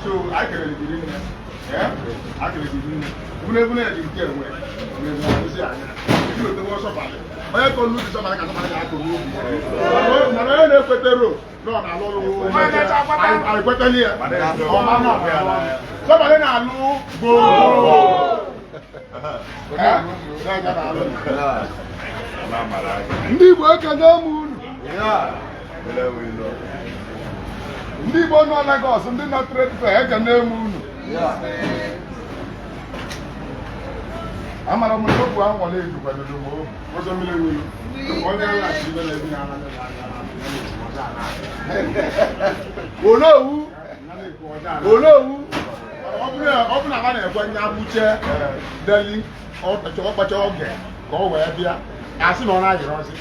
So I can really do yeah, I can really do it. You get away. You the most of it. I can lose somebody. I can move. No, I got to hear. Somebody now go. Ndi work and moon. Yeah. Ndi bo no Lagos, ndi na trade fair ga na emu unu. Amara mo no bu an wole edu pẹ̀lú mo. Mo so mi le wi. O de la ti le bi na na. Olowu. Olowu. Obuna ba na egwa nya buche. Deli o pacho oge. Ko we bia. Asi no na yiro si.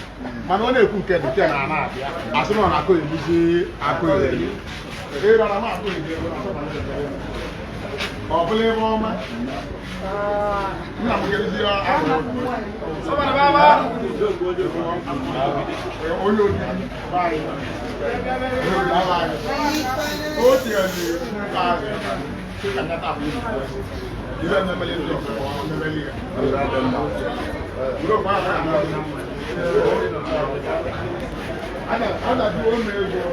Mana o na ekwu nke nke na na abia. Asi no na ko ebuzi akoye. Era na ma ko ide na so na. Obule mo ma. Na mo gere si a. So na baba. O lo di. Bye. O ti ani. Ah. Kana ta bu. Ile na mele ndo ko na mele. Bro ma na. Ada du o me go.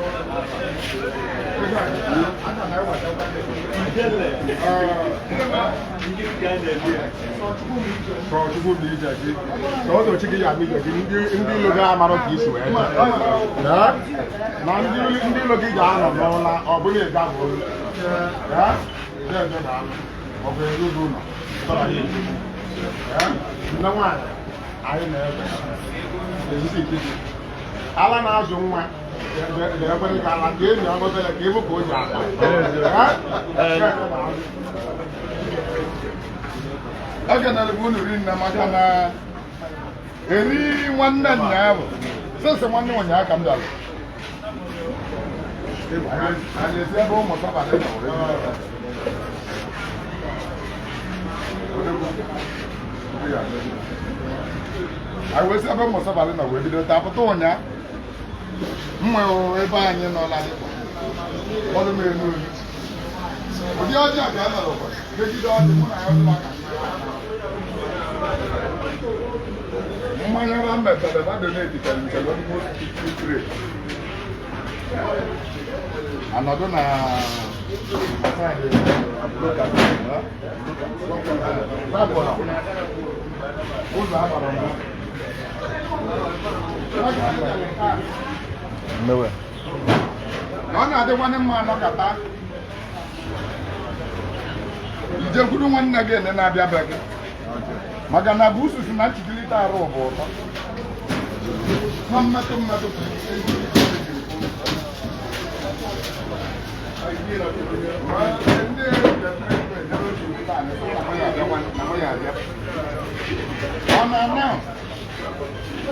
Ada na wa ta. Chukwu mi je ji. So do chiki ya mi je ji ndi lo ga maro ki su e. Na? Na ndi lo gi ja no no la o bu ni ga bo. Ya? Je je na. O be lu du na. So la yi. Ya? Na wa. Ai na e. Ezi si ki. Ala na azu nwa. Ya ba ni ka la ke ni o go tele ke bu ko ja. Ya? Aga na lebu nuri na maka na eri nwanne nna bụ sese nwanne onye aka m dara anyị esi ebe ụmụ sabadị na ore anyị wesi ebe ụmụ sabadị na wee bido tapụta ụnya mma ebe anyị nọla ọdụ m enu ụdị ọjọọ ka a nọrọ megide ọdị mụ na ya ọdụla ka mmanya ba mepere ba donate television almost 53 anọdụ na ụzọ agbara ọ na-adị nwanne mma anọkata ijekwuru nwanne gị ene na-abịa be gị maka na bụ ususu na nchikilite arụ bụ ụtọ nwa mmetụ ọ na-ana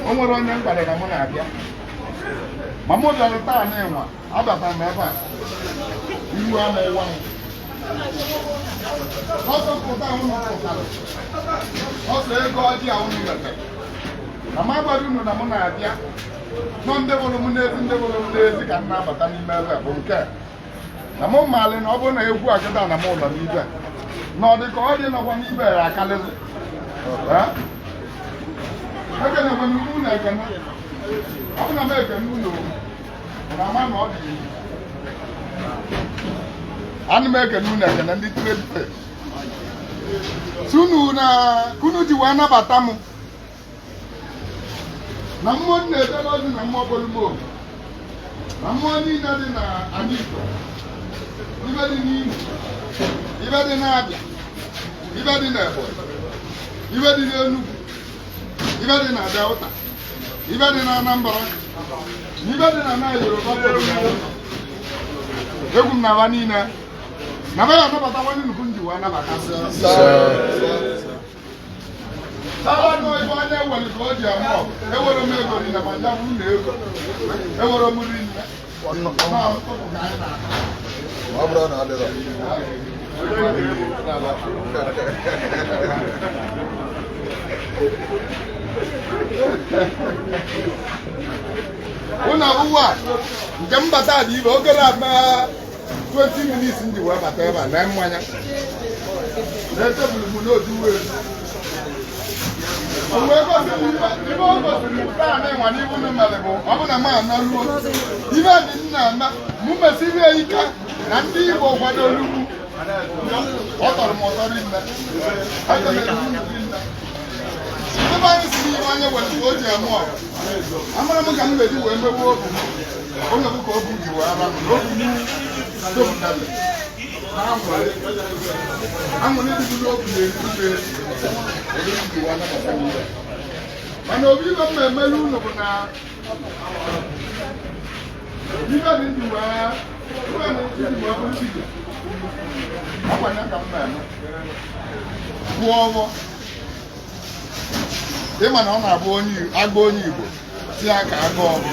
o nwere onye mkpara na mụ na-abịa ma mụ bịara taa na-enwa abata m ebe a iwu a na-ewa m ọsọ pụta ahụ pụtara ọsọ ego ọjị ahụ metere na m agbara unu na mụ na-abịa nọ ndị bụrụ m n'ezi ndị bụrụ m n'ezi ka m na-abata n'ime ebe bụ nke na mụ maalị na ọ bụrụ na egwu akịta na m ụlọ n'ibe na ọ dị ka ọ dị nọkwa n'ibe ya akalịzị ekene m unu na ekene ọ bụ na m ekene ụlọ na ama na ọ dị ana m ekene unu ekene ndị trade fair sunu na kunu ji wee nabata m na mmụọ na-edebe ọdụ na mmụọ bolugbo na mmụọ niile dị na anyị Igbo ibe dị n'Imo ibe dị n'Abịa ibe dị n'Ebonyi ibe dị n'Enugu ibe dị na Delta ibe dị na Anambra ibe dị na Yoruba egwu m na-aba niile na be ya anabata nwanne nnukwu nji wee nabatasị Saba no ibo anya wali ko di amo. E woro me ego ni na manja mu na ego. E woro mu ri na. Wonno ma ko ko ga na. Ma bro na de ro. Una uwa. Ngamba ta di bo gara ma 20 minutes ndi wa ba ta ba na mwanya. Leta bu mu no duwe. Owe ko si ni bo ko si ni ta na wa ni bu no male bo. Obu na ma na luo. Ibe ni na na mu me si bi ika na ndi Igbo kwado lugu. Otor motor ni na. Aka na ni na. Ebe anyị si n'ihe anya were o ji eme ọgụ amara m ka m ga-eji wee mewe obu onye bụ ka obu ji wee ara obu topụtara anwụrụ ịdịbụ n'obu na-erube mana obi ibe m emelu ụlọ bụ na ibe dị ndụ wee akwanye ka m na-eme gwụọ ọgwọ ịma na ọ na-abụ agba onye Igbo si ya ka agụ ọgụ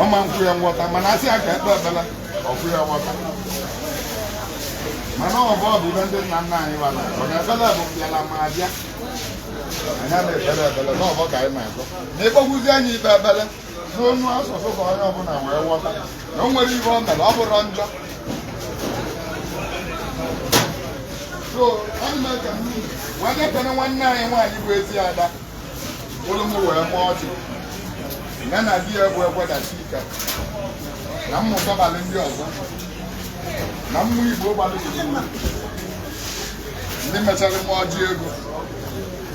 ọma nkwụ ya nghọta mana asị ya ka ekpe ekpele ọkwụ ya nghọta mana ọ bụ ibe ndị nna nna anyị wala ọ na-ekpele bụ bịala ma abịa anya na-ekpele ekpele na ọbọ ka anyị na-ekọ na ịkpọgwuzi anyị ikpe ekpele n'onu asụsụ ka onye ọbụla wee nghọta na o nwere ihe o mere ọ bụrụ njọ so ọ na-eme ka wee depere nwanne anyị nwaanyị bụ ezi ada ụlọ m wee mụọ ọchị ya na di ya bụ egwedachi ike na mmụta balị ndị ọzọ na mmụ Igbo gbalị ndị mechara mụọ ọjị ego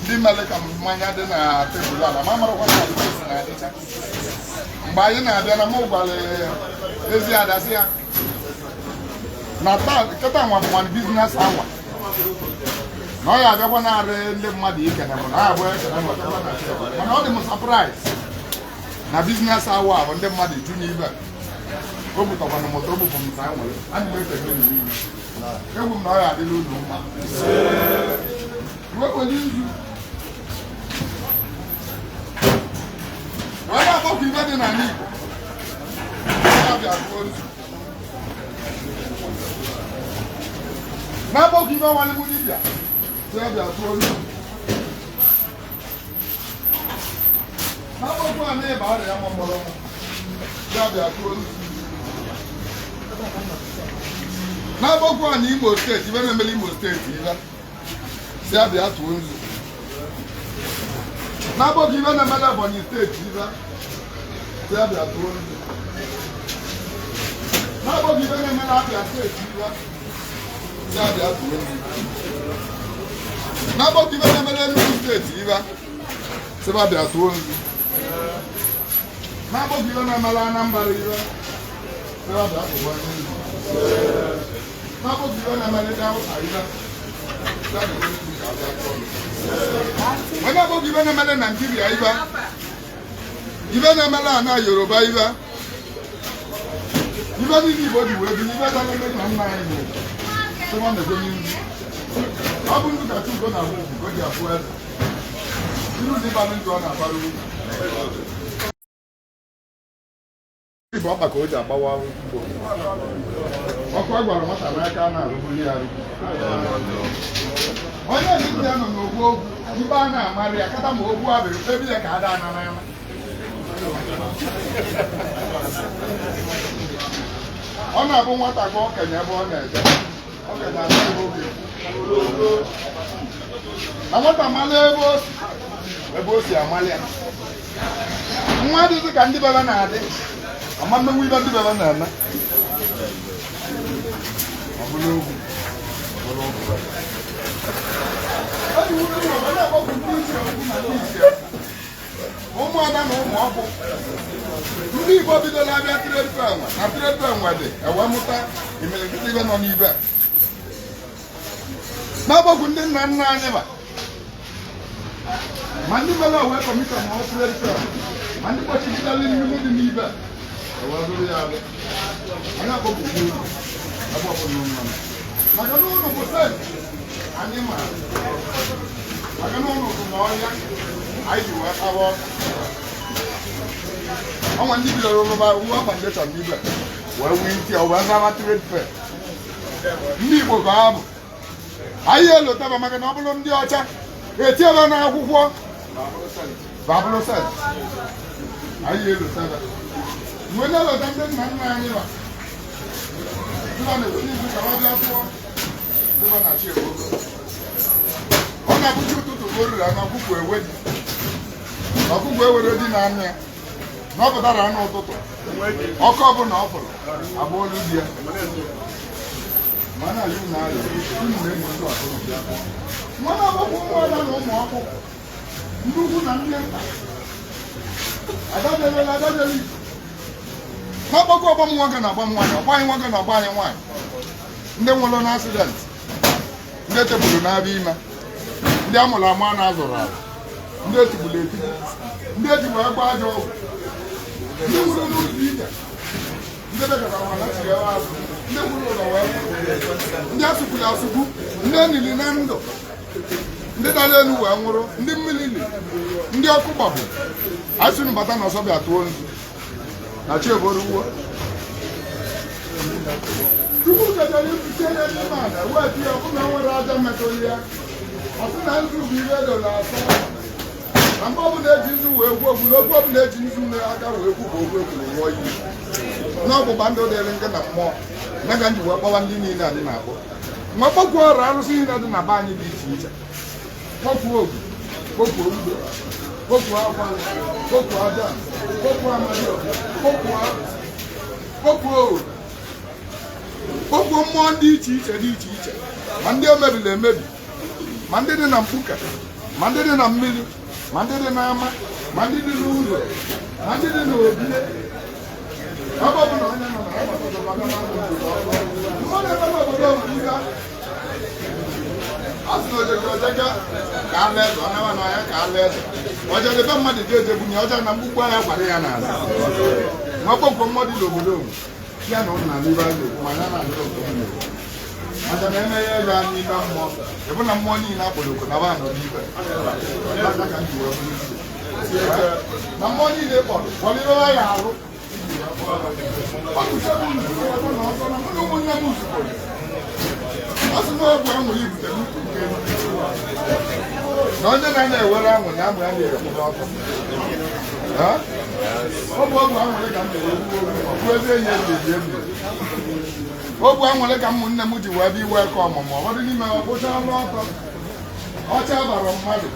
ndị mere ka mmanya dị na tebụl ala ma marakwa na esi na-adịcha mgbe anyị na-abịa na mụ gwara ezi ada sị ya na taa nkịta nwa bụ nwanne biznes awa na ọ ya abịakwa narị ndị mmadụ ikene m na abụọ ekene mana ọ dị m surprise na biznes awa bụ ndị mmadụ iju n'ibe o butakwana moto o bupụ m sa nwere a na ekene niile egwu m na ọ ya adịla ụlọ mma wekwenye izu wee na-akpọkọ ibe dị n'ala Igbo na-abịa tụọ nzu na-akpọkọ ibe nwale m dibịa na-abịa tụọ nzu na-akpọkọ a na-ebe arịa ya mụmụrụ m na-abịa tụọ nzu na-akpọkọ a na Imo steeti ibe na-emele Imo steeti ibe si abịa tụọ nzu na-akpọkọ ibe na-emele Ebonyi steeti ibe si abịa tụọ nzu na-akpọkọ ibe na-emele Abia steeti ibe si abịa tụọ nzu na-akpọkọ ibe na-emele Enugu steeti ibe si abịa tụọ nzu na-akpọkọ ibe na-emele Anambra ibe si abịa tụọ nzu na-akpọkọ ibe na-emele Delta ibe na-akpọkọ ibe na-emele Nigeria ibe na-emele ana Yoruba ibe niile Igbo ji wee bi ibe na-eme ka nna anyị ọ bụ ndụ kacha ugo na agwụ ugo ji abụ eze iru ndị balụ ndụ ọ na-agbara ugwu bụ ọkpa ka o ji agbawa ugbo ọkụ a gwara nwata n'aka a na-arụbuli ya arụ onye ndị ya nọ n'ogbu ogwu ibe a na-amarị ya kata ma ogbu abịrị ebe ya ka ada ana n'ama ọ na-abụ nwata ka okenye ebe ọ na-eje okenye ana ebe oge na nwata amala ebe o si amalị ya nwa dịzị ka ndị bebe na-adị ama mmenwu ibe ndị bebe na-eme ọ bụla ogwu ụmụada na ụmụ ọkụ ndị Igbo bidola abịa trade fair na trade fair nwe dị ewe mụta imirikiti ibe nọ n'ibe na-agbagwu ndị nna nna anyị ma ndị mere owe kọmishọn ma ọ trade fair ma ndị kpọchigidela n'ihu dị n'ibe ewe bụrụ ya abịa onye akpọpụ ebe ọbụla mmanụ maka na ụlọ bụ senti anyị ma maka na ụlọ bụ n'ọhịa anyị ji wee kpawa ọnwa ndị bidoro rụba uwe foundation n'ibe wee nwee ike wee zama trade fair ndị Igbo ka ha bụ anyị elotaba maka na ọ bụrụ ndị ọcha etiebe n'akwụkwọ babụrụ senti anyị elotaba mgbe na-elota ndị nna nna anyị ba dịba na-ekwu n'izu ka ọ bịa tụọ dịba na chi ewogo ọ na-abụchi ụtụtụ ka o riri anụ ọkụkọ ewedi ọkụkọ ewere dị na anụ ya na ọ pụtara anụ ụtụtụ ọkụ ọbụla ọ fụrụ abụ olu di ya mana anyị na-arịa unu na-enye ndị ọkụkọ nwa na-agbakọ ụmụada na ụmụ ọkụkọ ndị ugwu na ndị nta adadelela adadeli n'ọgbakọ ọgbọ m nwoke na ọgba m nwaanyị ọgba anyị nwoke na ọgba anyị nwaanyị ndị nwụrụ na asidenti ndị etebulu na-abịa ime ndị amụrụ ama na-azụrụ azụ ndị etigburu etigbu ndị ejigbo agba aja ọgwụ ndị nwụrụ n'ụzọ ije ndị bekara nwa nachiri ebe azụ ndị nwụrụ ụlọ wee ndị asụkwuru asụkwu ndị enili na ndụ ndị dara elu wee nwụrụ ndị mmiri li ndị ọkụ gbagbu asụrụ bata na ọsọ bịa tụọ nzu na chi eboru uwe Chukwu kechara ibuche ya n'ime ala wee tinye ọbụna nwere aja metụrụ ya ọsị na nzu bụ ihe edoro asọ na mgbe ọbụla eji nzu wee gwu ogwu n'okwu ọbụla eji nzu aka wee kwu bụ ogwu ekwuru nwụọ iyi n'ọgbụgba ndị dịrị nke na mmụọ na ga nji wee kpọwa ndị niile adị na-akpọ nwa kpọkwuo ọrụ arụsị niile dị na be anyị dị iche iche kpọkwuo ogwu kpọkwuo ugbo kpọkwuo akwa kpọkwuo aja kpọkwuo amadioha kpọkwuo mmụọ dị iche iche ma ndị emebiri emebi ma ndị dị na mkpuke ma ndị dị na mmiri ma ndị dị n'ama ma ndị dị n'ụlọ ma ndị dị n'obi ebe ọbụla onye nọ na mmadụ ebe obodo omuga a sị na ojega ka ala eze ọ nawa n'ọhịa ka ala eze ọjọọ ebe mmadụ dị ejebunye ọjọọ na mgbukpọ ya gwara ya n'ala nwa kpọkwo mmadụ n'obodo ya na ụnụ n'ibe azụ ma ya na ndị obodo maka na emeghe ego a n'ime mmụọ ebe na mmụọ niile akpọrọ na ba nọ n'ibe na mmụọ niile kpọrọ ibe ya arụ ụmụnne m zukọrọ asị na ọgwụ anwụrụ ibute n'ukwu nke na onye na-ewere anwụ na amụ ya na-ekwu n'ọkụ ọ bụ ọgwụ anwụrụ ka m na-ewu eze enyi eji eji ebi ogwu anwụrụ ka ụmụnne m ji wee bịa iwe ka ọmụmụ ụfọdụ n'ime ọkpụcha ọrụ ọtọ ọcha bara mmadụ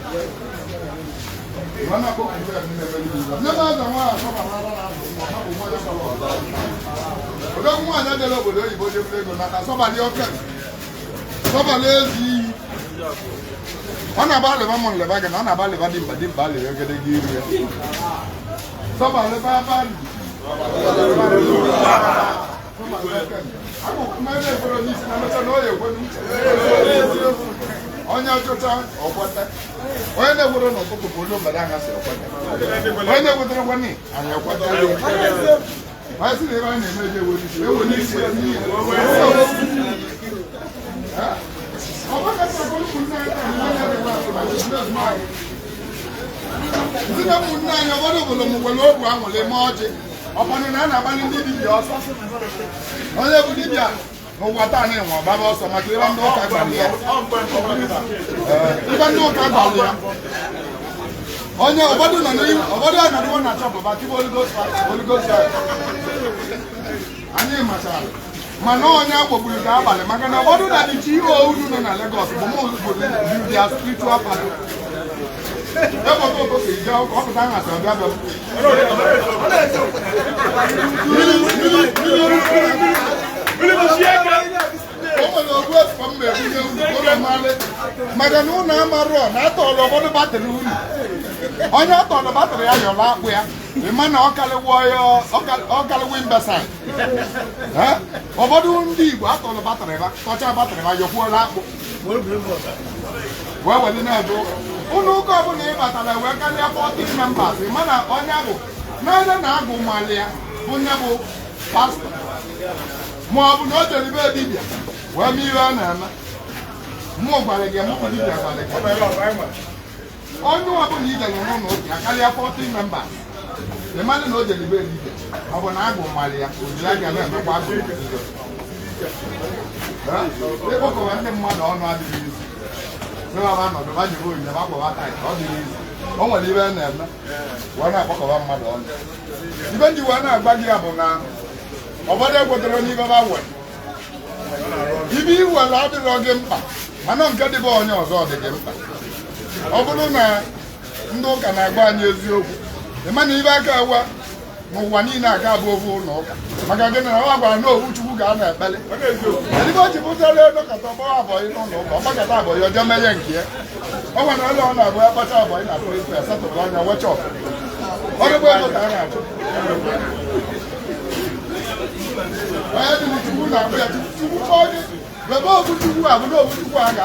odogwu nwaanyị adịla obodo oyibo jebere ego nata sọbalị oke sọbalị ezi iyi ọ na-aba alịba mụ nleba gị na ọ na-aba alịba dị mba alịba egede gị iri ya sọbalị babalị onye ọchụcha ọkwata onye na-egwere n'ụtụtụ bụ onye obodo anya si ọkwata onye na-egwetere gwani anyị ọkwata onye si na ebe anyị na-eme eji ewe n'isi ndị na ụmụnne anyị obodo obodo m nwere ogwu anwụrụ eme ọjị ọkwanụ na a na-agbalị ndị dibịa ọsọ onye bụ dibịa n'ụwa taa na-enwe ọgbaba ọsọ maka ịba ndị ụka gbalị ya ịba ndị ụka gbalị ya onye ụfọdụ nọ n'ihu ụfọdụ a na-adịwo na chọpụba tibe oligosa anyị machara mana onye agbogburu ga abalị maka na ụfọdụ na-adịchi ihe olu nọ na Lagos bụ mụ obodo dia spiritual party ebe ọtụtụ ka ije ọpụta nhasị ọbịa bịa o nwere ogbu efu mma ebunye unu mmalị maka na ụlọ amarụọ na-atọọlụ ụfọdụ batrị unu onye atọọlụ batrị ya yọrọ akpụ ya ịma na ọkalịwo imbesaid ụfọdụ ndị Igbo atọọlụ batrị ha tọcha batrị ha yọkwuola akpụ wee weli na-eje ụka ụlọ ụka ọbụla ị batara wee karịa 14 members ịma na onye bụ n'anya na-agụ mmalị ya bụ nye bụ pastọ ma ọ bụ na o jere ibe dibịa Where me run, more Balaga, more Balaga. Oh, no, I don't need a I carry 14 members. The man knows the debate. I want to go, Malia, like I never want to. They walk around the mother on what it is. No, I'm not the body going about what I thought it is. Oh, well, even them. One I walk around my own. Even you want to bag up now. Or whatever the only about one. If you were allowed to log him back, I don't get the ball on yours or the game back. Over no can I buy you. The money back our one in a cab over no. Magagan, I know which you got a belly. Anybody put a look at the bar boy, you don't know. Papa, you're Jamaican here. I want to learn about Papa boy, I put a set of line and watch off. What about that? I didn't do that. The boat you have no one.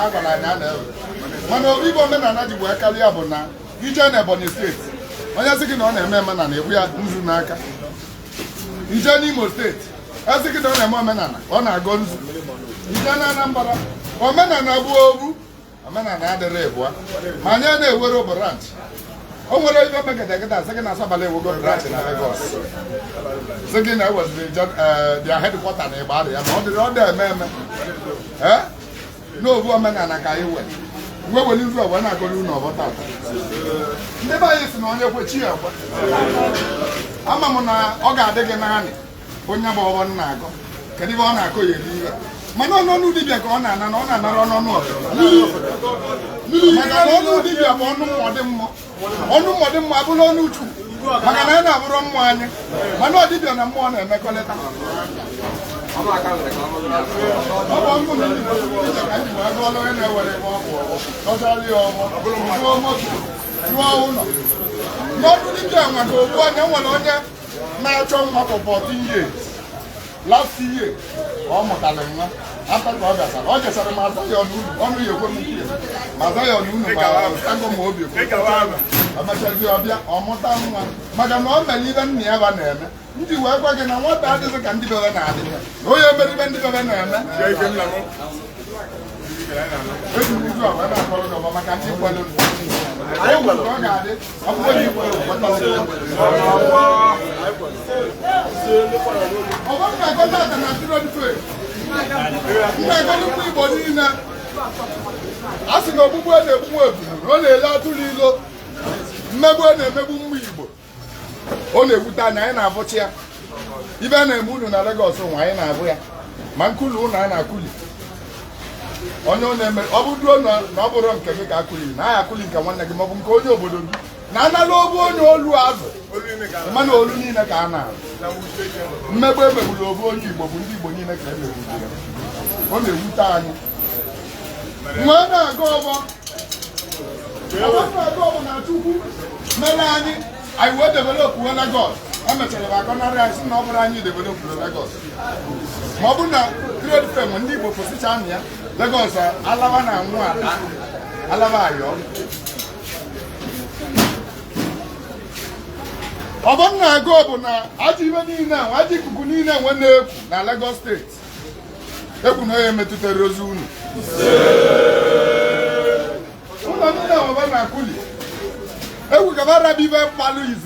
I know people men are not work Caliabona. You join a bonus state. When you're sitting on a man and we are Uzunaka. You join Imo State. I'm sitting on a moment on our guns. You join a number of men and Abu, a man and other Reboa. Manana were over ranch. Oh, well, I don't make a second as somebody will go to ranch in Lagos. Second, I was their headquarters in Bali. I'm on the other man. Eh? No woman and a guy went. Where will you go when I go to know about that? Never is no one cheer. I'm a Oga Deganani. When you're one nago. Can you want to go here? Manon no did on and on and on. No did you want modern Mabulon too. Magana from one. Mano did on a morning and make a letter. Last year, almost after God, just a matter on your woman. Mazaya, Tango Mobile, I'm a Chavia, almost Madame, even near one name. You work again on what that is a candidate. Oh, you're very bending of an on a good time, I have here. Even a moon na Lagos, why na Abuya. Mankulu na Kuli. On your name, Abu na Naboron Kemika Kuli. Na Kuli can one like Mabum Koyo Bodun. Nana Lobo no Luaz. Man Olunina Kana. Mebe Lobo, Bobundi Bonina Kemi. On a good time. When I go over, Melanie. I will develop when I got. I'm a television, no, I need to develop Lagos. Mabuna, great friend, when you position here, Lagos, Alavana, Alavayo. Obana go now, I even now, I think Kunina when they Lagos State. They could not met to the Rozun. I will have a beaver Paluzi.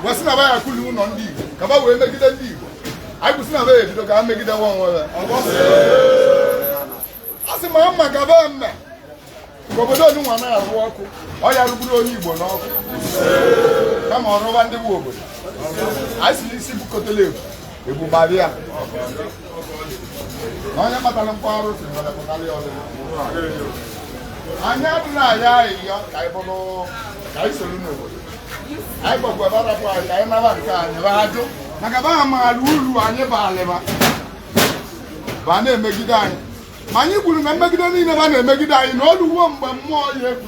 Was never a cool on leave. Come away, make it a leave. I was never able to make it a one. As a mamma Gavana. Gobodon one hour walk. I have grown you one off. Come on, over the wood. I see Sibuko to live. It will buy here. I am a Power I never I solo. I go to I never can. Magabama, Lulu, I never leva. Bane make it die. Many will remember the make it die in all the one but more yet.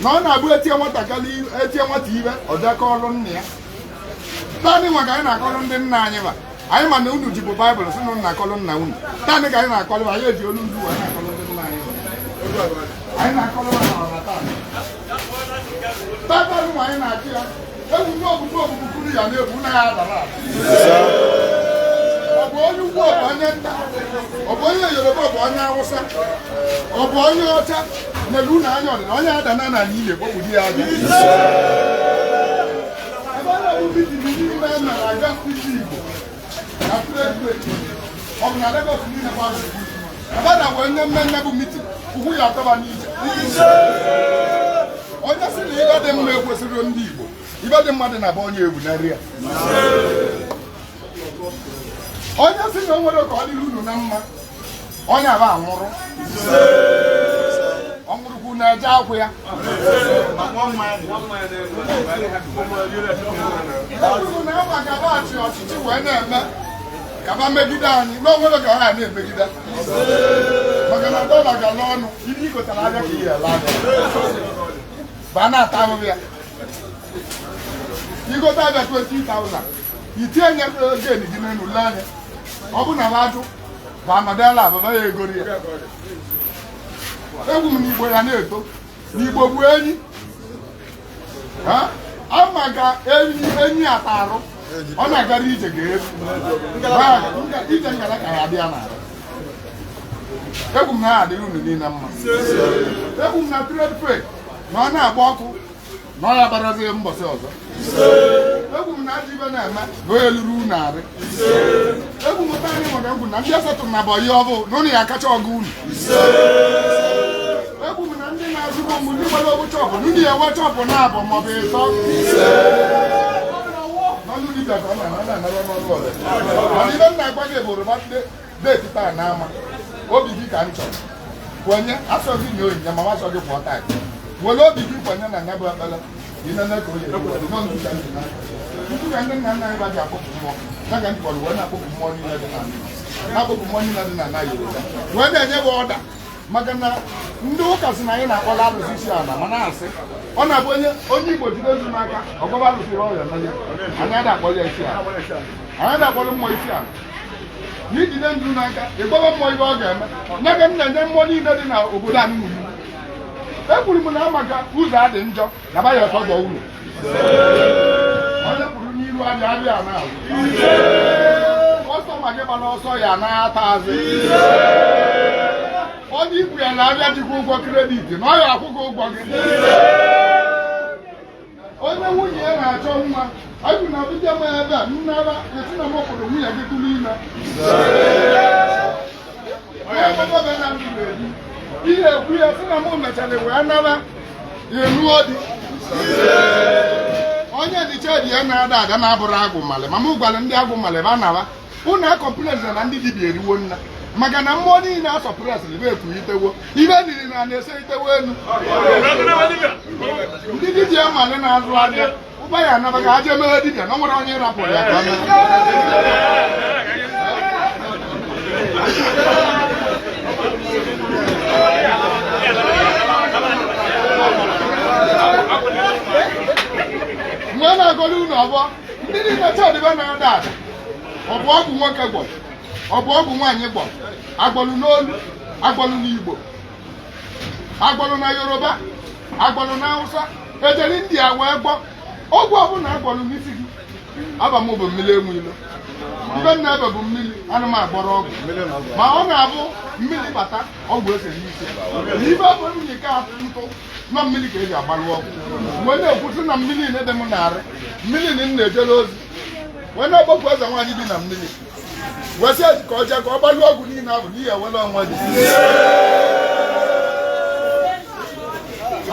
None I will tell what I can leave, what even, or that column near. Tanning Magana column then Naniva. I am a new to Bible, so no column now. Tanning I call my head, you don't do I am not calling Tata wine at you. I will not go to Kuria, bụ onye ugwu, ọ bụ onye nta, ọ bụ onye Yoruba, ọ bụ onye Hausa, ọ bụ onye ọcha, n'elu ụlọ anya ọdịna onye ada na n'ala Igbo kpọpụ di ya aja. Ebe ọ na-abụ biti n'ime mere aga ndị Igbo na ọ bụ na Lagos niile gbara ebe a na-wee nye mmemme bụ mitin ugwu ya atọba n'ije. Onye sị na ibe dị mma ekwesịrị ndị Igbo, ibe dị mmadụ na-abụ onye egwu na nri ya. Onye sị na o nwere ka ọ dịrị unu na mma, onye aba anwụrụ ọnwụrụkwu na-eje akwụ ya. Ekwuru na agba gaba achị ọchịchị wee na-eme gaba megide anyị na onwere ka ha na-emegide maka na dọla gala ọnụ ibe igotara abịa ka ihe ele anya ba na-ata ahụhụ ya. Igote abịa 20,000 itinye nye gen gị n'elu ule anya, ọ bụ na ajụ bụ anọdịala ababa ya egori ya. Egwu m n'Igbo ya na-eto n'Igbo bụ enyi ama ga enyi ata arụ ọ na-agara ije ga-efu ije ngara ka ya dị ya n'arụ. Egwu m na ha adịghị unu niile mma. Egwu m na trade fair na ọ na-agba ọkụ na ọ ya barazie mbọsị ọzọ. Egwu m na ajọ ibe na-eme na onye lụrụ unu arị. Egwu m ụta anyị nwere egwu na ndị asatụrụ na bọyị ọbụ na ụnụ ya akacha ọgụ unu. Egwu m na ndị na-azụrụ ụmụ ndị gbara ogbu chọpụ na unu ya enwe chọpụ na-abụ maọbụ ịtọ. N'ọnụ dibịa ka ọ na-anara n'ọnụ ọzọ. Mana ibe m na-agwa gị bụ oroma deeti taa n'ama obi gị ka m chọrọ kwenye asọghị nye onyinye ma masọ gị pụọ taa were obi gị kwenye na nya bụ ekpere inene ka oye tupu ka ndị nna nna anyị baji akpọpụ mmụọ na ka ndị kpọrọ wee na-akpọpụ mmụọ niile dị na na Yoruba wee na-enye bụ ọda maka na ndị ụka si na anyị na-akpọla arụsị isi ala mana asị ọ na-abụ onye Igbo jide ezu n'aka ọgọba arụsịrị ọrịa n'anya anyị adakpọrọ ya isi ala, anyị adakpọrọ mmụọ isi ala n'ijide ndụ n'aka ịgbawa mmụọ ibe ọ ga-eme nye ka m na-enye mmụọ niile dị na obodo anyị nwuru. Ekwuru m na maka ụzọ adị njọ na ba ya ọtọdọ ụlọ onye kwuru n'iru abịa abịa na kọstọma gị gbara ọsọ ya na-ata azụ onye ikwu ya na-abịa jikwa ụgwọ kredit na ọ ya akwụ gị ụgwọ gị. Onye nwunye ya na-achọ nwa ajụ na ọbịbịa m ebe a nnara esi na m obodo nwunye gị tụrụ ime ihe ekwu ya si na m mechara wee nara enuo di onye dịcha di ya na-ada ada na-abụrụ agwụ mmalị ma m gwara ndị agwụ mmalị ba nara ụnụ akọmplensi na ndị dibịa eriwo nna maka na mmụọ niile asọpụresịrị bụ ekwu itewo ibe niri na na-ese itewo elu. Ndị dibịa mmalị na-azụ ahịa ụba ya anaba ga aje mere dibịa na ọ nwere onye rapụrụ ya ka mgbe na-agọrọ unu ọbọ ndị niile chọdịbe na-ada ada ọ bụ ọgwụ nwoke gwọrọ, ọ bụ ọgwụ nwaanyị gwọrọ, agbọlụ n'olu, agbọlụ n'Igbo, agbọlụ na Yoruba, agbọlụ na Hausa, ejeri ndị a wee gbọ ọgwụ ọbụla agbọlụ n'isi gị abam bụ mmiri enwe ilo ibe nna ebe bụ mmiri anụmanụ agbọrọ ọgwụ ma ọ na-abụ mmiri bata ọgwụ ese n'isi na ibe bụ nwunye ka ntụ nọ mmiri ka eji agbalụ ọgwụ wee na-ekwusi na mmiri na-ede m narị mmiri na m na-ejere ozi wee na-agbapụ eze nwaanyị bi na mmiri wee sị eji ka ọ jee ka ọ gbalụ ọgwụ niile ahụ n'ihi ewere onwe dị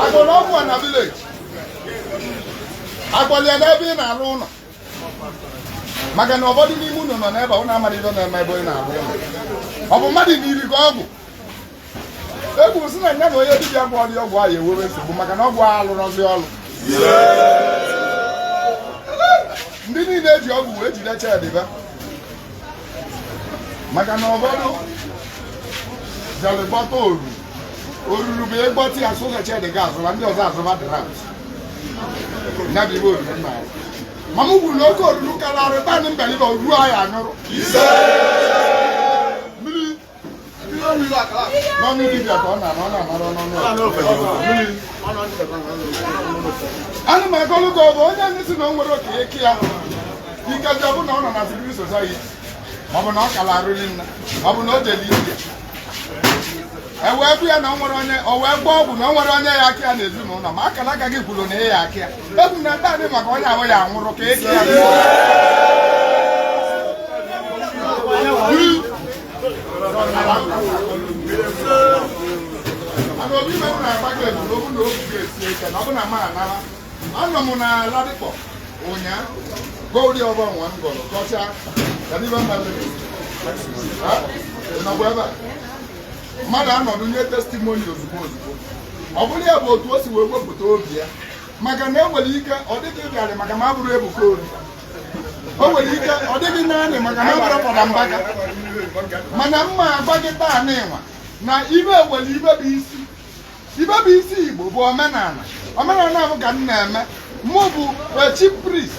agbọrọ ọgwụ a na vileji agbọlie n'ebe ị na-arụ ụlọ maka na ụfọdụ n'ime unu nọ n'ebe ụnụ amara ibe na-eme ebe ị na-arụ ụlọ ọ bụ mmadụ n'iri ka ọgwụ egwu si na nya na onye dibịa gwọ ọrịa ọgwụ ahụ ewere nsogbu maka na ọgwụ ahụ alụrọzi ọrụ ndị niile eji ọgwụ wee jide chedibe maka na ụfọdụ jere gbọta oruru bụ ịgbọta ya sụga chedi ga azụra ndị ọzọ azụba drat ya bụ ibe oruru nna ya ma m gwuru na oke oruru karịrị tanị mbelibe ruo anyị anyụrụ mmiri n'ọnụ dibịa ka ọ na-amara n'ọnụ ana m agọlụ gị ọ bụ onye ndị si na o nwere oke eke ya ikeji ọ bụ na ọ nọ na civil society ma ọ bụ na ọ kala arụli nna ma ọ bụ na o jeli India ewee bụ ya na o nwere onye o wee gba ọgwụ na o nwere onye ya aka ya n'ezinụlọ ma akala aka gị kwuru na ya aka ya egwu na ndị adị maka onye ahụ ya anwụrụ ka eke ya ana obi me na-agba gị egwu n'okwu na obi ga-esi ike na ọ bụ na ma anara anọ m na Ladipo ụnyaa goli ọba nwa m gọrọ kọcha kadibe mmadụ nọgwa ebe a mmadụ anọdụ nye testimoni ozugbo ọ bụrụ ya bụ otu o si wee wepụta obi ya maka na enwere ike ọ dịghị ịbịarị maka na abụrụ Ebuka Ori o nwere ike ọ dịghị naanị maka na abụrụ Fada Mbaka mana mma agwa gị taa n'ịnwa na ibe nwere ibe bụ isi Igbo bụ omenala bụ ka m na-eme mụ bụ chief priest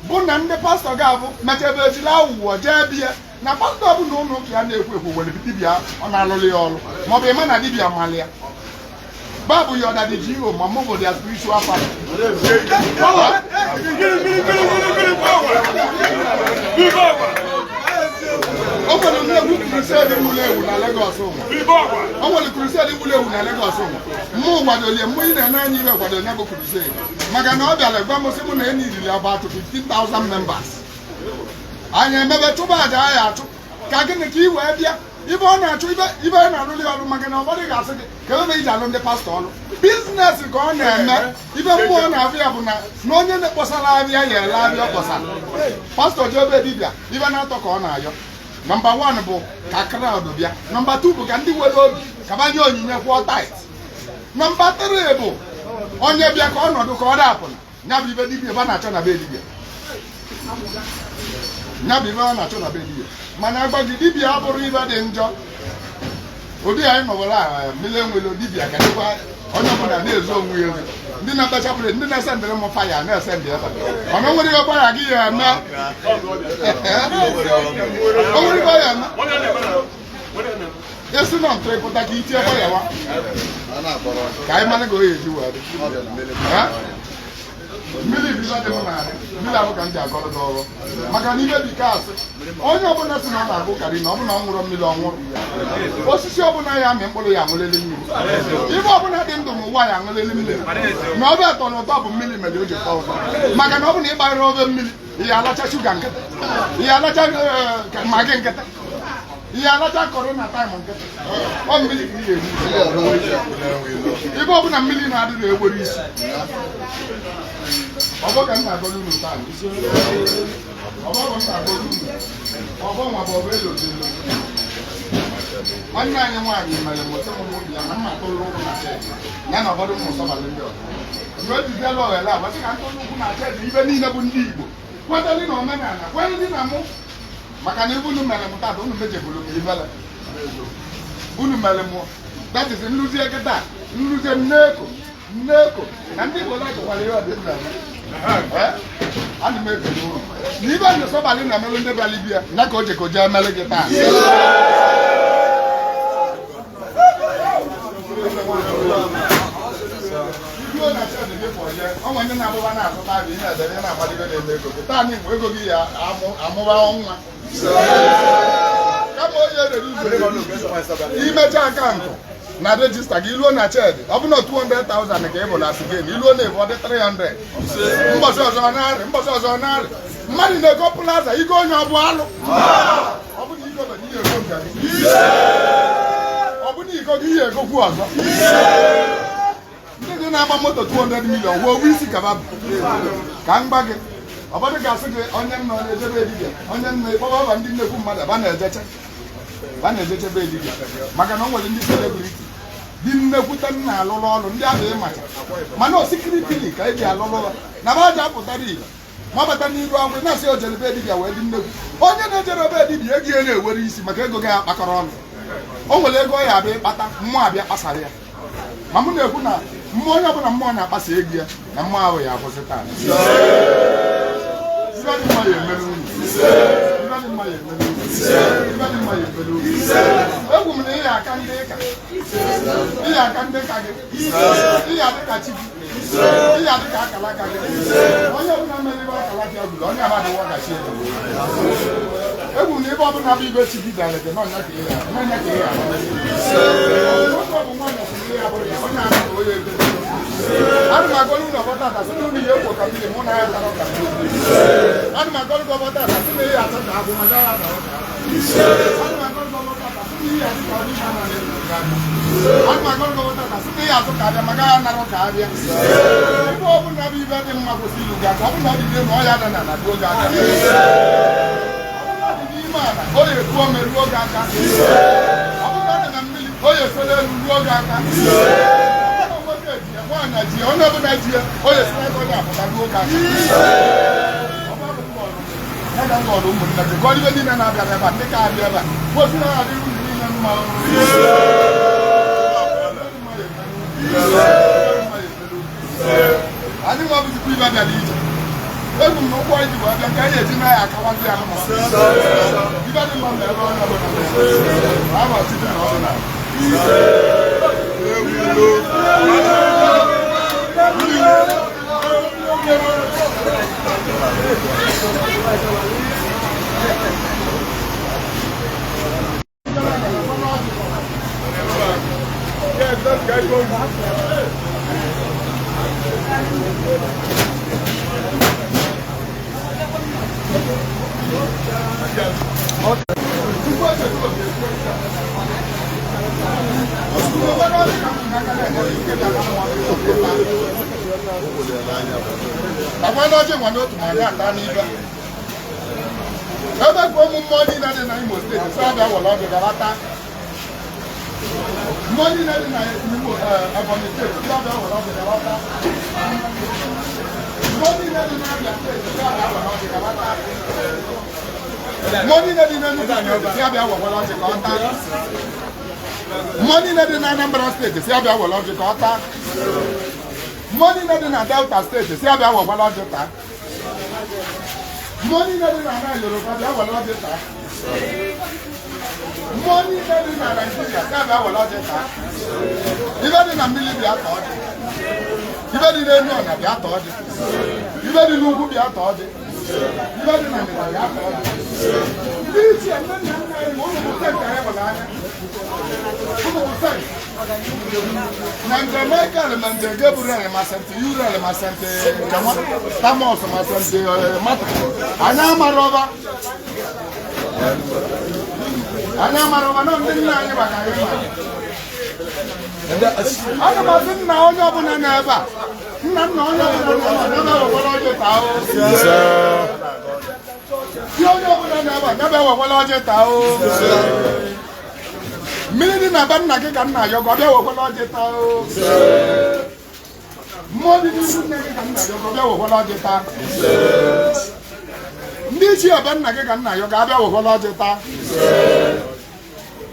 bụ na ndị pastọ ga-abụ mechebe ejiri awụwọ jee bie na pastọ bụ na ụlọ ụka ya na-ekwu ekwu were dibịa ọ na-alụrụ ya ọrụ maọbụ ịma na dibịa mali ya Babu your daddy Gio, my mom their spiritual father. Open the crusade in Lagos. Open the crusade in Lagos. More Guadolia, more than 9 years ago, they never crusade. Maganoda, like Bamosim, need about 15,000 members. I remember too bad. I can't the key where they even I really all magana body gas can be done on the pastor. Business gone there, even more now we have no one that was alive here, Pastor Jobe Dibia, even out of corner. Number 1 book, Kakra Dubia. Number 2 book, and the world Caballo in your 4 tight. Number 3 book, on your Bia corner to call up. Now we believe you Vanachana baby. Now we Vanachana baby. Managba dibia abụrụ ibe dị njọ ụdị anyị nọbụla million wilo dibia ka dịkwa onye ọbụla na-ezo onwe ya ndị na-atachapụrụ ndị na-ese ndịrị m faya na-ese ndị ebe mana o nwere ihe ọkpara gị ya eme o nwere ihe ya eme esi nọ ntụ ịpụta ka itie faya wa ka anyị mara ka o ya eji wee dị mmiri biza dị m narị mmiri abụ ka m ji agọrọ gị ọrụ maka na ibe dịka asị onye ọbụla si na ọ na-agụkarị na ọ bụ na ọ ṅụrụ mmiri ọnwụrụ osisi ọbụla ya amị mkpụrụ ya aṅụlele mmiri ibe ọbụla dị ndụ n'ụwa ya aṅụlele mmiri na ọbịa atọ na ụtọ bụ mmiri mere o ji tọọ ụtọ maka na ọ bụ na ịgbanyere obe mmiri ihe alacha shuga nkịtị ihe alacha magi nkịtị ihe alacha kọrọ na taịm nkịtị ọ mmiri ka ihe eri ibe ọbụla mmiri na-adịghị ewere isi ọbọ ka m na-agọrọ unu taa ọbọ ka m na-agọrọ unu ọbọ nwa bụ ọbọ elo dị elu nwanne anyị nwaanyị mere m ote m n'obi ya na mma tụrụ ụkwụ na chọọchị ya na ụfọdụ ụmụ sọbalị ndị ọzọ mgbe o jidela ohere a gbasị ka ntụrụ ụkwụ na chọọchị ibe niile bụ ndị Igbo kwetali na omenala kwere dị na mụ maka na ibe unu mere m taa unu mejeburu m ibele unu mere m that is nrụzie kịta nrụzie nneko na ndị Igbo na-akọkwara ihe ọdịnala ana m ekele unu na ibe ndị sọbalị na-emelụ ndị bịara ibia ya ka o ji ka o jee emele gị taa ọnwa ndị na-abụba na-azụta abịa ihe edere na-agbadigo na-eme ego gị taa n'Igbo ego gị ya amụba ọnwa kama onye erere ibe imecha akaụntụ na regista gị iluo na chedi ọ bụ na 200,000 ka ị bụ na asigen iluo na evu ọ dị 300 mbọsị ọzọ narị mmadụ na-ego plaza igo onye ọ bụ alụ ọ bụ na iko gị ihe ego nke gị ọ bụ na iko gị ihe egokwu ọzọ ndị na-agba moto 200 million wuo isi kaba ka m gba gị ọbọdụ ga-asị gị onye nọ na-ejebe edibia onye nọ ịkpọba ọba ndị nnekwu mmadụ ba na-ejeche be edibia maka na o nwere ndị celebrity dị nnekwute nna alụrụ ọrụ ndị adịghị macha mana osikiripili ka eji alụrụ na ba aja apụtara ile ma bata n'iru ọgwụ na-asị o jere be edibia wee dị nnekwu onye na-ejere be edibia ego ya na-ewere isi maka ego gị ya kpakọrọ ọnụ o nwere ego ya abịa ịkpata mmụọ abịa kpasara ya ma m na-ekwu na mmụọ onye ọbụla mmụọ na-akpasa ego ya na mmụọ ahụ ya akwụsị taa egwu m na ihe aka ndị ka gị ihe adịka chi gị ihe adịka akala aka gị onye ọbụla mere ebe akala gị ọbụla onye amadị wọgachi ego Ewu ni ebe ọbụla bụ ibe chigi dara gị n'ọnya ka ihe ya n'ọnya ka ihe ya ọkọ bụ nwa na ihe ya bụrụ ya onye ahụ ka onye ebe ana m agọlụ ụlọ bọta ata sị n'ụlọ ihe ekwo ka mmiri mụ na ya tara ọka ana m agọlụ gị bọta ata sị na ihe atọ ka abụ ma ya ya tara ọka ana m agọlụ gị bọta ata sị na ihe atọ ka ọdị ma na ana m agọlụ gị bọta ata sị na ihe atọ ka abịa ma ya nara ọka abịa ebe ọbụla bụ ibe dị mma kwụsị ilu gị aka ọbụla ọ dị ihe na ọ ya dị na ala duo gị aka oye ruo meruo gị aka ọ bụrụ na mmiri oye sole elu ruo gị aka nwaanyị ji ya onye ọbụla ji ya oye sole ego onye apụta ruo gị aka ya ga ngọrọ ụmụnne gị gọọ ibe niile na-abịa ebe a ndị ka abịa ebe a otu na-adị uru niile mma anyị nwa bụzikwa ibe abịa dị ije egwu m n'ụkwụ anyị bụ abịa nke anyị eji na ya akawazi ya mma ibe dị mma na ebe onye ọbụla ama ọchịchị na ọbụla Yes, that's guy going. Abanaje nwa n'otu ma ya ata n'ibe ebe ka ụmụ mmụọ niile dị na Imo steeti si abịa were ọdụ galata mmụọ niile dị na Ebonyi steeti si abịa were ọdụ galata mmụọ niile dị na Abia steeti si abịa were ọdụ galata mmụọ niile dị na Enugu steeti si abịa were ọdụ galata mmụọ niile dị na Anambra steeti si abịa were ọdụ galata mmụọ niile dị na Delta steeti si abịa were ọdụ taa mmụọ niile dị na Yoruba bịa were ọdụ taa mmụọ niile dị na Naịjirịa si abịa were ọdụ taa ibe dị na mmiri bịa tọọ dị ibe dị n'elu ọna bịa tọọ dị ibe dị n'ugwu bịa tọọ dị ibe dị na ndịda bịa tọọ dị ndị ichie nne nna nna anyị ma ụmụ nke anyị bụ n'anya na njem Michael ma njem Gabriel ma Senti Uriel ma Senti Tamos ma Senti Mata anyị amarọba na ndị nna anyị maka anyị ana m asị nna onye ọbụla n'ebe a nna onye ọbụla n'ebe wekwara ọjị taa o si onye ọbụla n'ebe a n'ebe wekwara ọjị taa o mmiri dị na be nna gị ka nna ya ọ bịa wekwara ọjị taa o mmụọ dị n'ihu nne gị ka nna ya ọ bịa wekwara ọjị taa ndị ichie be nna gị ka nna ya ga-abịa wekwara ọjị taa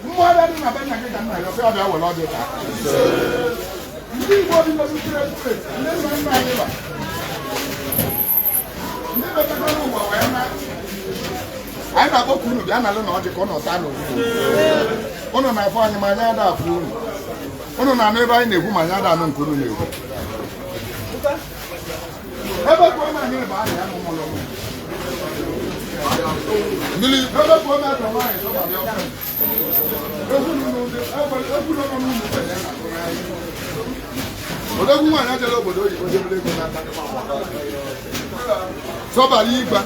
mmụọ ebe dị na be nna gị ka nna ya ọ bịa were ọjị taa ndị Igbo dị n'okpukpere ndị nna nna anyị ba ndị betakara ụwa wee na anyị na-akpọkọ unu bịa nalụ na ọjị ka ụnụ taa n'ofu ụnụ na-afụ anyị ma anyị ada afụ unu na-anụ ebe anyị na-ekwu ma anyị ada anụ nke unu na-ekwu ebe kwuo na anyị bụ ahịa mụmụlụ mmiri ebe kwuo na ata nwaanyị sọbara ọkụ odogwu nwaanyị ajala obodo oyibo jebere ego n'aka sọbara igba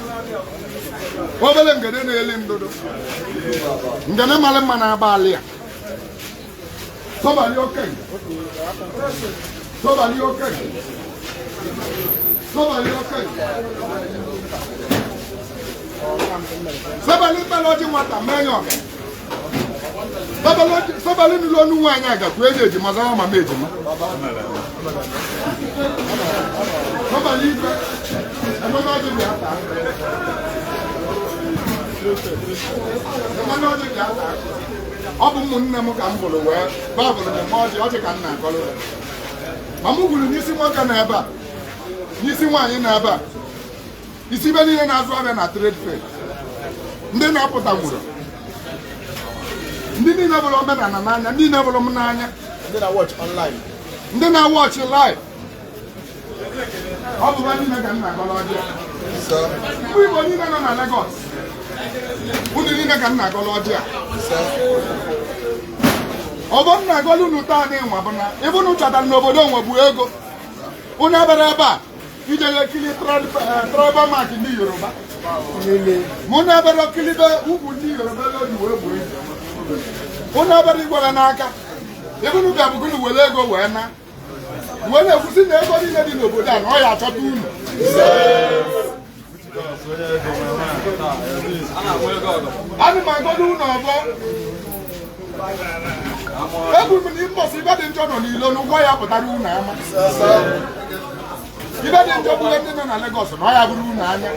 obere ngede na-eli ndụdụ ngede mara mma na-aba alị ya sọbara okenye sọbara okenye sọbara okenye sọbara ịkpala ọjị nwata mee ya ọga sọbalị nụlụ ọnụ nwaanyị agakwu eji ejima zara mama ejima sọbalị igwe ememe ọjị bịa taa ọ bụ ụmụnne m ka m bụrụ wee babụrụ mmemme ọjị ka m na-akọrọ ma m gwuru n'isi nwoke na ebe a n'isi nwaanyị na ebe a isi ibe niile na-azụ abịa na trade fair ndị na-apụta nwụrụ ndị niile bụrụ omenala n'anya ndị niile bụrụ m n'anya ndị na-watch live ọ bụ niile ka m na-agọrọ ọjọọ ndị Igbo niile nọ na Lagos unu niile ka nna agọlọ ọjị a ọbọ nna agọlọ unu taa na ịnwa bụ na ebe unu chọtara n'obodo nwebu ego unu abịara ebe a ije ya ekili tribal mark ndị Yoruba mụ na abịara okilibe ugwu ndị Yoruba oji wee gbuo izu unu abịara igwara n'aka ebe unu ga-abụgo unu were ego wee na wee na-ekwusi na ego niile dị n'obodo a na ọ ya achọta unu ana m agọdo unu ọbọ ebu m na mbọsị ibe dị njọ nọ n'ilo n'ụgwọ ya pụtara unu ama ibe dị njọ bụ ndị nọ na Lagos na ọ ya bụrụ unu anya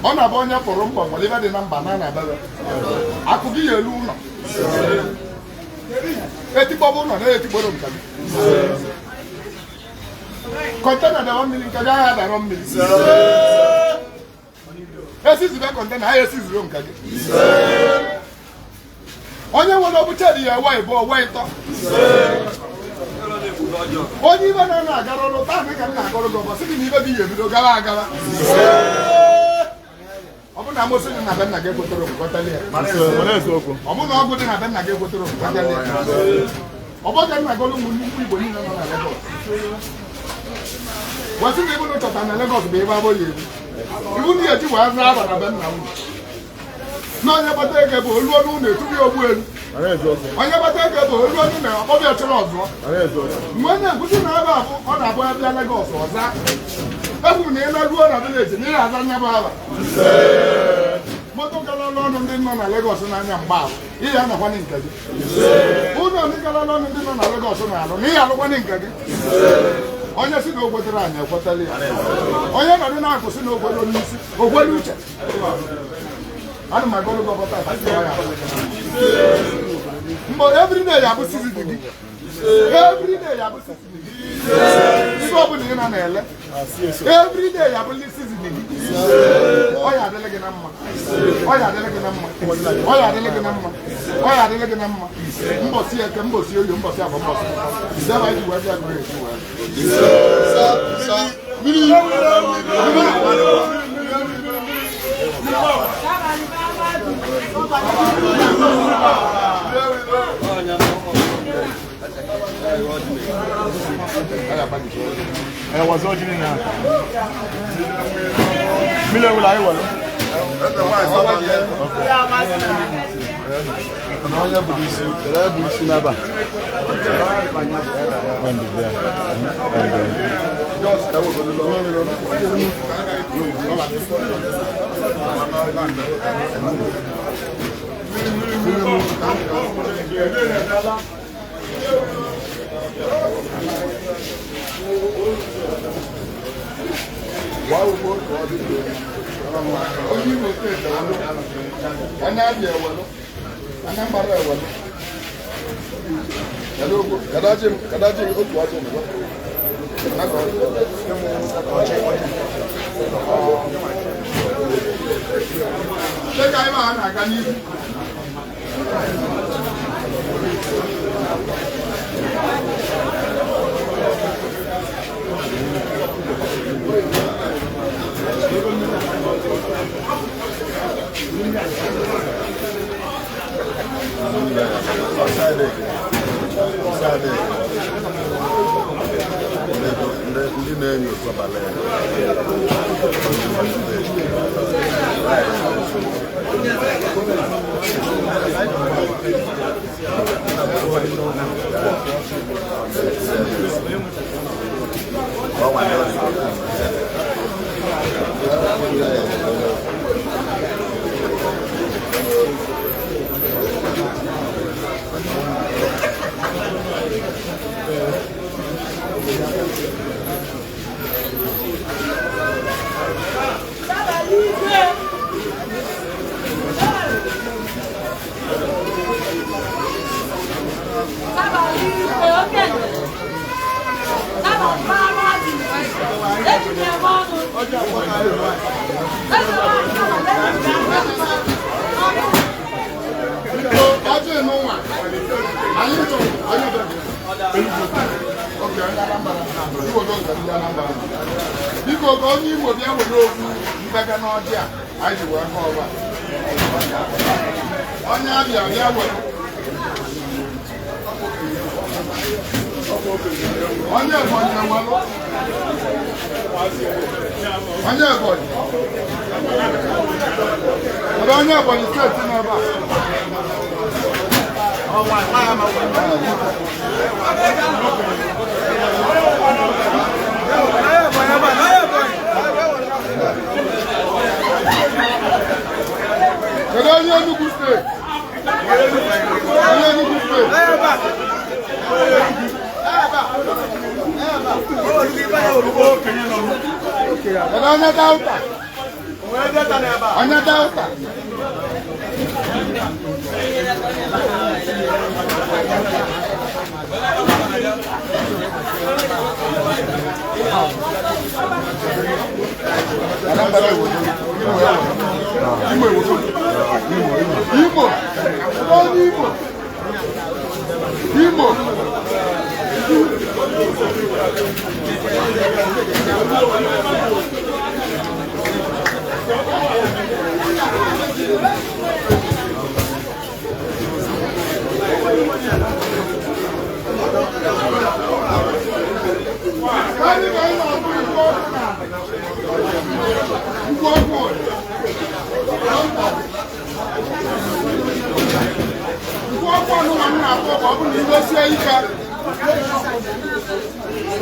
ọ na-abụ onye pụrụ mbọ nwere ibe dị na mba na na-abịa akụ gị ya elu ụlọ etikpọbụ ụlọ na-etikporo nka gị kọntena dara mmiri nke gị agha dara mmiri esizibe kọntena agha esiziro nka gị onye nwere obuche dị ya ewe ịbụ owe ịtọ onye ibe na-agara ọrụ taa ka m na-agọrọ gị ọbọsị gị na ibe gị ya ebido gawa agawa ọ bụ na amosi dị na be nna gị ekwetere okwukọtali ya ọ bụ na ọgwụ dị na be nna gị ekwetere okwukọtali ya ọ bụ ka nna gọrọ ụmụ nnukwu Igbo niile nọ na Lagos wesị na ibu na chọta na Lagos bụ ebe abụghị ebu ibu na eji wee zaa aba na be nna nwunye na onye gbata ego bụ olu ọnụ ụlọ etubi ogbu elu onye gbata ego bụ olu ọnụ na ọkpọbịa chọrọ ọzọ mgbe onye nkuzi na ebe abụ ọ na-abụ abịa Lagos ọza ebu na ị na-ruo na vileji na ị na-aza nya bụ aba moto galala ọnụ ndị nọ na Lagos n'anya mgba ahụ ihe anọkwanye nke gị ụlọ ndị galala ọnụ ndị nọ na Lagos na-alụ na ihe alụkwanye nke gị onye si na ogwetere anyị ekwetala ya onye nọdụ na-akụsị na ogwere n'isi ogwere uche ana m agọrụ gị ọbọta mgbe everyday ya bụ sizin gị everyday ya bụ sizin gị ibe ọbụla ị na-ele everyday ya bụ sizin gị ọ ya adịla gị na mma ọ ya adịla gị na mma ọ ya adịla gị na mma ọ ya adịla gị na mma mbọsị eke mbọsị oyo mbọsị abụ mbọsị deba iji wee bịa gụrụ esi was ordinary now. Miller will I will. Biko ka onye Igbo bịa were okwu ibega n'ọjị a anyị ji wee kọọ ọba onye abịa bịa were onye Ebonyi ewelu onye Ebonyi ebe onye Ebonyi steeti n'ebe kedu onye Enugu steeti onye Enugu steeti onye Delta onye Delta Igbo onye Igbo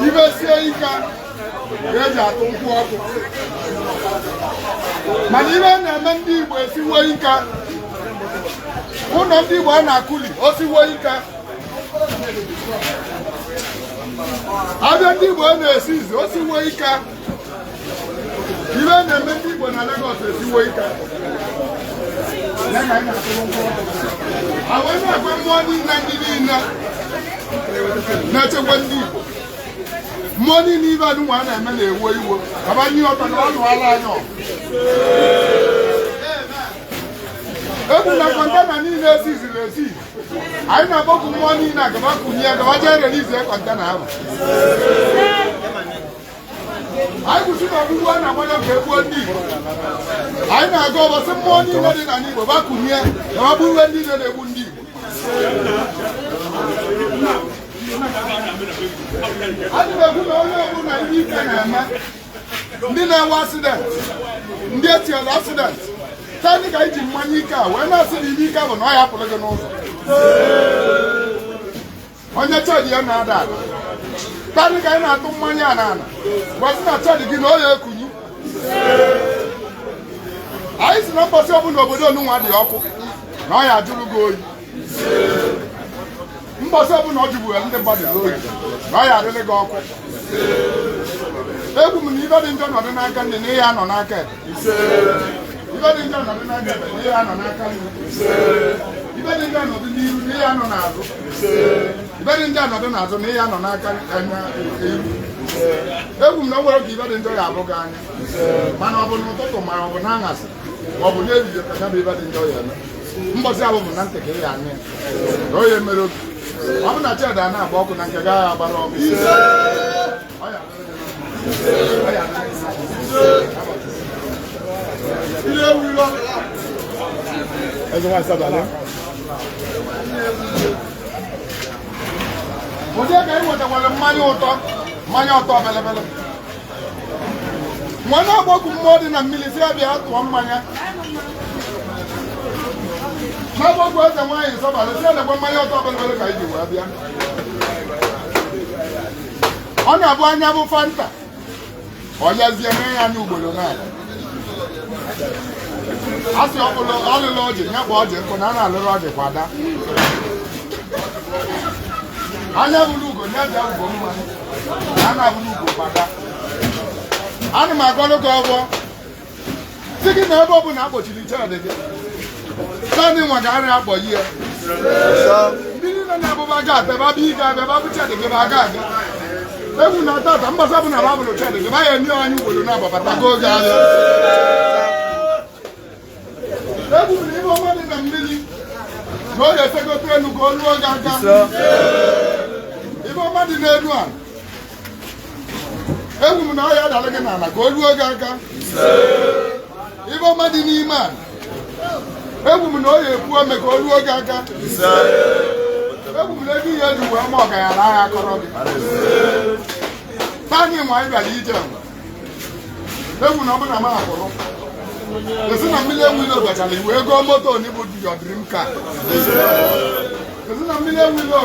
ibe sie ike ga-eji atụ nkwụ ọkụ mana ibe na-eme ndị Igbo esiwo ike ụlọ ndị Igbo a na-akụli osiwo ike abịa ndị Igbo na-esi izu osiwo ike ibe na-eme ndị Igbo na Lagos esiwo ike awe na-ekwe mmụọ niile ndị niile na-echekwa ndị Igbo mmụọ niile ibe adụnwa a na-eme na-ewo iwo abanye ọtọ na ọnụ ala anya egwu na kọntena niile esiziri esi anyị na-akpọkwu mmụọ niile agaba kunye agaba jee relize kọntena ahụ anyị kwụsị na ọgbụgbụ a na-agbanye ka egbuo ndị Igbo anyị na-aga ọbọsị mmụọ niile dị n'ala Igbo bakunye gaba bụruwe ndị niile na-egbu ndị Igbo adị m ekwu na onye ọbụla ihe ike na-eme ndị na-enwe asidenti ndị etinyere asidenti tandị ka iji mmanya ike a wee na-asị na ihe ike bụ na ọ ya pụrụ gị n'ụzọ onye chọọchị ya na-ada ada tandị ka anyị na-atụ mmanya a n'ala gwasị na chọọchị gị na ọ ya ekunyi anyị si na mbọsị ọbụla obodo onunwa dị ọkụ na ọ ya ajụrụ gị oyi mbọsị ọbụla ọ jụbụrụ ndị mmadụ n'oyi na ọ ya adịrị gị ọkụ egwu m na ibe dị njọ nọdụ n'aka nne na ihe anọ n'aka ibe dị njọ nọdụ n'aka ebe na ihe anọ n'aka nne ibe dị njọ nọdụ n'iru na ihe anọ n'azụ ibe dị njọ nọdụ n'azụ na ihe anọ n'aka anya iru egwu m na o nwere ka ibe dị njọ ya abụ gị anya mana ọ bụ n'ụtụtụ ma ọ bụ n'aṅasị ma ọ bụ n'ehihie ka ya bụ ibe dị njọ ya eme mbọsị abụ m na ntị ka ị ya anya na o ya emere obi ọ bụ na cheda na-agba ọkụ na nke gaghị agbara ọkụ ụdị ka ị nwetakwara mmanya ụtọ belebele nwa na-agbakwu mmụọ dị na mmiri si abịa tụọ mmanya n'agbakwu eze nwaanyị nsọbalị si adakwa mmanya ụtọ belebele ka iji wee bịa ọ na-abụ anya bụ fanta ọ yazie mee ya anya ugboro n'ala a sị ọlụlụ ọjị ya bụ ọjị nkụ na a na-alụrụ ọjị kwada anya bụrụ ugo ya ji ugo mmanụ na a na-abụrụ ugo kwada ana m agọlụ gị ọgbọ si gị na ebe ọ bụla akpọchiri chedị gị sandị nwa ga arịa akpọ ihe ndị niile na-abụba ga abịaba bụ ige abịaba bụ chedị gị ba aga aga egwu na tata mgbasa bụ na babụlụ chedị gị ba ya eme anyị ugboro na-agbabatago oge ahịa egwu na ihe ọma dị na mmiri na ọ ga-esegote elu ka o ruo gị aka ibe ọma dị n'elu a egwu m na ọ ya adalị gị n'ala ka o ruo gị aka ibe ọma dị n'ime a egwu m na o ya epu ome ka o ruo gị aka egwu m na ego ihe eji wee ma ọganyara agha akọrọ gị taa anyị nwa anyị bịara ije egwu na ọ bụla m akwụrụ esi na mmiri enwile obachara iwe ego moto onigbo dị your dream car esi na mmiri enwile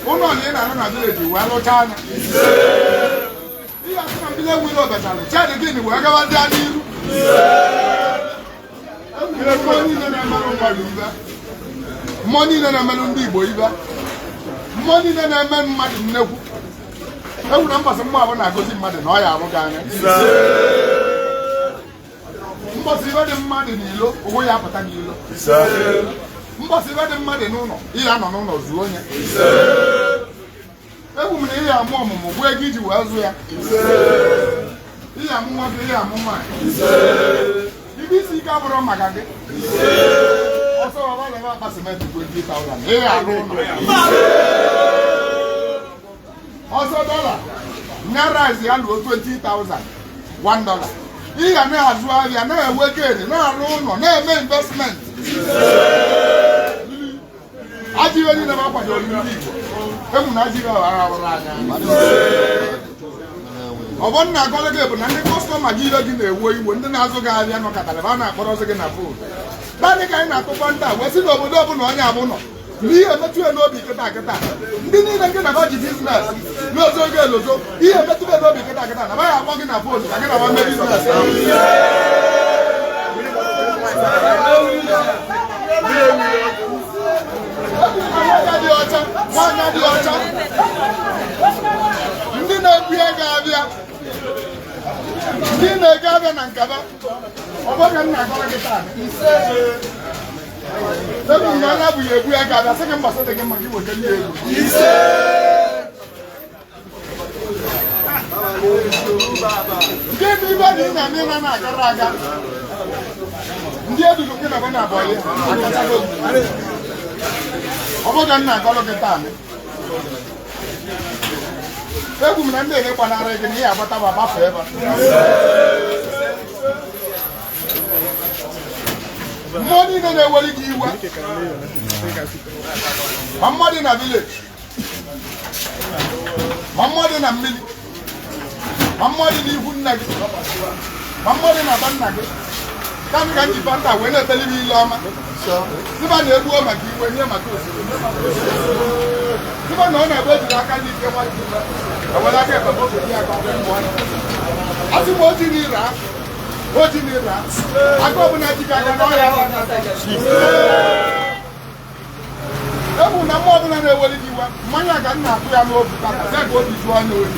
ụlọ na ị na-anụ na vileji wee lụcha anya ihe asị na mmiri enwile obachara chadị gịnị wee gawa dị anya iru mmụọ niile na-emerụ mmadụ ibe mmụọ niile na-emerụ ndị Igbo ibe mmụọ niile na-eme mmadụ nnekwu egwu na mbọsị mmụọ abụ na-agọzi mmadụ na ọ ya arụ gị anya mbọsị ibe dị mmadụ n'ilo onwe ya apụta n'ilo mbọsị ibe dị mmadụ n'ụlọ ihe anọ n'ụlọ zuo onye egwu m na ihe amụ ọmụmụ bụ ego iji wee zụ ya ihe amụ nwoke ihe amụ nwaanyị ibe isi ike abụrụ maka gị ọsọ ọbalaba akpa simenti 20,000 ihe arụ ụlọ ọsọ dọla naira ya lụọ 20,000 $1 ị ga na-azụ ahịa na-enwe gere na-arụ ụlọ na-eme investment ajịwe niile ma akwadoro ndị Igbo egwu na ajịwe aghara arụrụ anya ọbọ nna agọlọ gị bụ na ndị kọstọma gị ire gị na-ewe iwe ndị na-azụ gị ahịa nọkọtara ebe a na-akpọrọzi gị na fon naanị ka anyị na-atụkwa ndị a wee si n'obodo ọbụla onye abụ nọ ihe emetụ ya n'obi kịta kịta ndị niile nke na baji biznes n'ozo oge elozo ihe emetụ ya n'obi kịta kịta na baghị akpọ gị na fon ka gị na nwanne biznes dị ọcha nwanyị dị ọcha ndị na-ekwu ego abịa ndị na-ego abịa na nkaba ọgbọga nna akọrọ gị taa ebe mgbe anya bụ ya ebu ego abịa sị gị mbọsị dị gị maka iweta ndị ego nke ebe ibe dị na ndị na-agara aga ndị edudu gị na be na abọghị akachago ọbụga nna akọrọ gị taa egwu m na ndị ere gbanarị gị na ihe agbata bụ agbafe ebe mmụọ niile na-ewere gị iwe ma mmadụ na vileji ma mmadụ na mmiri ma mmadụ n'ihu nna gị ma mmadụ na aba nna gị kamị ka njikọ nta wee na-eteli m ile ọma dịba na-egbuo maka iwe nye maka osiri dịba na ọ na-egbe ejiri aka ndị ike nwaji ewere aka ekpebe obodo ya ka ọ bụ asị m oji n'ira aka ọbụla jika aka na ọya egwu na mma ọbụla na-eweli gị iwe mmanya ka nna akụ ya n'obi kaka ka obi jụọ anya oyi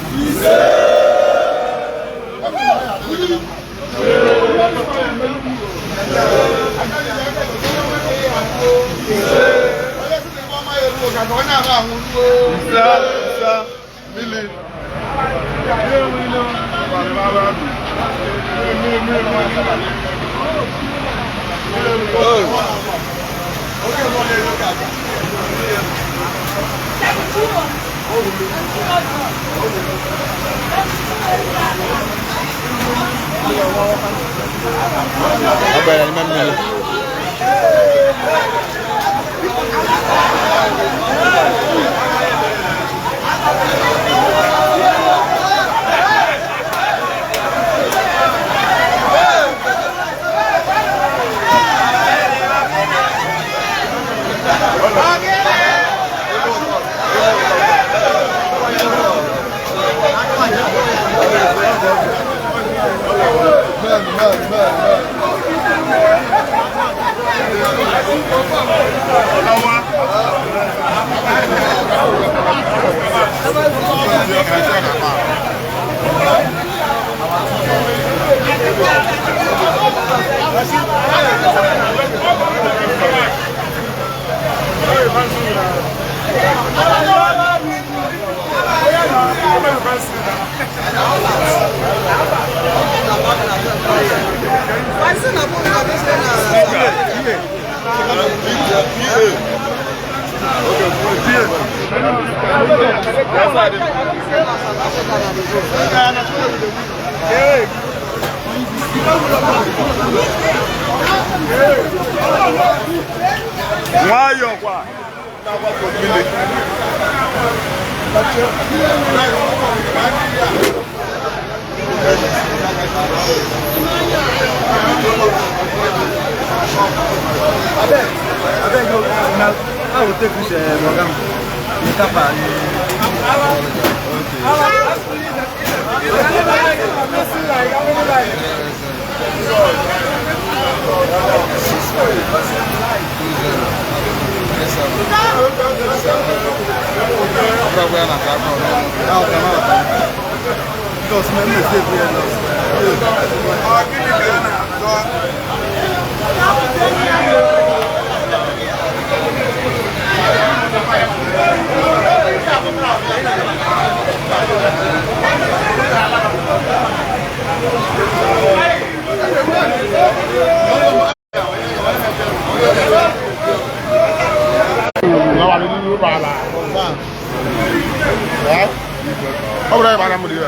Hey! Nwayọọ kwa. I beg you, now I will take this program. You can buy How would I buy them with you?